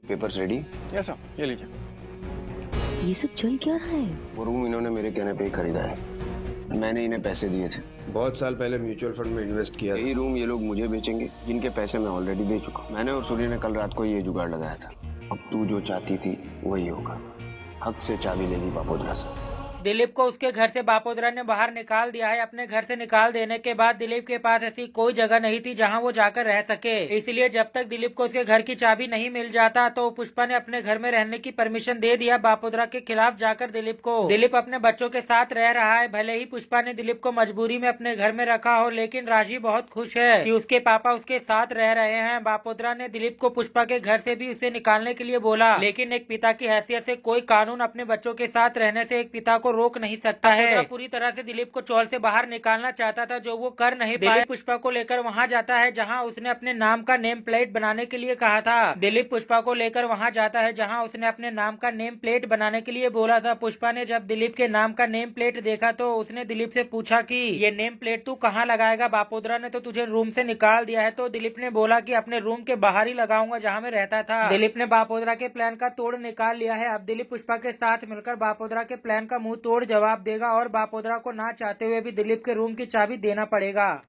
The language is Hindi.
Papers ready? यस सर, ये लीजिए। ये सब चल क्या रहा है? वो रूम इन्होंने मेरे कहने पे ही खरीदा है। मैंने इन्हें पैसे दिए थे। बहुत साल पहले म्यूचुअल फंड में इन्वेस्ट किया था। यही रूम ये लोग मुझे बेचेंगे, जिनके पैसे मैं ऑलरेडी दे चुका हूँ। मैंने और सूर्य ने कल रात को ये जुगाड़ लगाया था। अब तू जो चाहती थी वही होगा। हक से चाबी लेगी बापोद्रा से। दिलीप को उसके घर से बापोद्रा ने बाहर निकाल दिया है। अपने घर से निकाल देने के बाद दिलीप के पास ऐसी कोई जगह नहीं थी जहां वो जाकर रह सके। इसलिए जब तक दिलीप को उसके घर की चाबी नहीं मिल जाता तो पुष्पा ने अपने घर में रहने की परमिशन दे दिया बापोद्रा के खिलाफ जाकर दिलीप को। दिलीप अपने बच्चों के साथ रह रहा है। भले ही पुष्पा ने दिलीप को मजबूरी में अपने घर में रखा हो, लेकिन राजी बहुत खुश है कि उसके पापा उसके साथ रह रहे हैं। बापोद्रा ने दिलीप को पुष्पा के घर से भी उसे निकालने के लिए बोला, लेकिन एक पिता की हैसियत से कोई कानून अपने बच्चों के साथ रहने से एक पिता को रोक नहीं सकता है। पूरी तरह से दिलीप को चौल से बाहर निकालना चाहता था, जो वो कर नहीं पाया। दिलीप पुष्पा को लेकर वहां जाता है जहां उसने अपने नाम का नेम प्लेट बनाने के लिए कहा था। दिलीप पुष्पा को लेकर वहां जाता है जहां उसने अपने नाम का नेम प्लेट बनाने के लिए बोला था। पुष्पा ने जब दिलीप के नाम का नेम प्लेट देखा तो उसने दिलीप से पूछा कि ये नेम प्लेट तू कहाँ लगाएगा? बापोद्रा ने तो तुझे रूम से निकाल दिया है। तो दिलीप ने बोला कि अपने रूम के बाहर ही लगाऊंगा जहाँ मैं रहता था। दिलीप ने बापोद्रा के प्लान का तोड़ निकाल लिया है। अब दिलीप पुष्पा के साथ मिलकर बापोद्रा के प्लान का मुंह तोड़ जवाब देगा और बापोद्रा को ना चाहते हुए भी दिलीप के रूम की चाबी देना पड़ेगा।